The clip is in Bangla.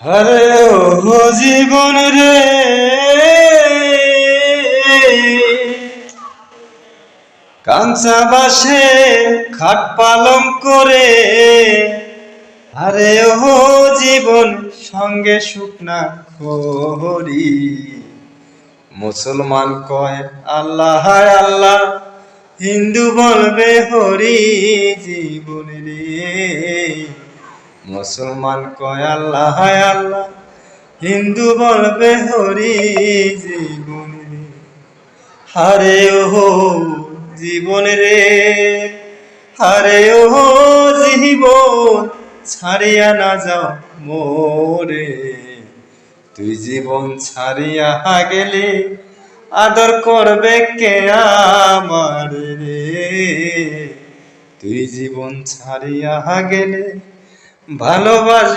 হরে ও জীবন রে, কাঞ্চা বাসে খাট পালং করে। আরে ও জীবন সঙ্গে শুকনা খড়ি। মুসলমান কয় আল্লাহ আল্লাহ, হিন্দু বলবে হরি। জীবন রে, মুসলমান কয় আল্লাহ আল্লাহ, হিন্দু বলবে হরি। জীবন রে, হারে ও জীবন রে, হারে ও জীবন, ছাড়িয়া না যাও মোরে। তুই জীবন ছাড়িয়া গেলে আদর করবে কে আমার রে। তুই জীবন ছাড়িয়া গেলে ভালোবাস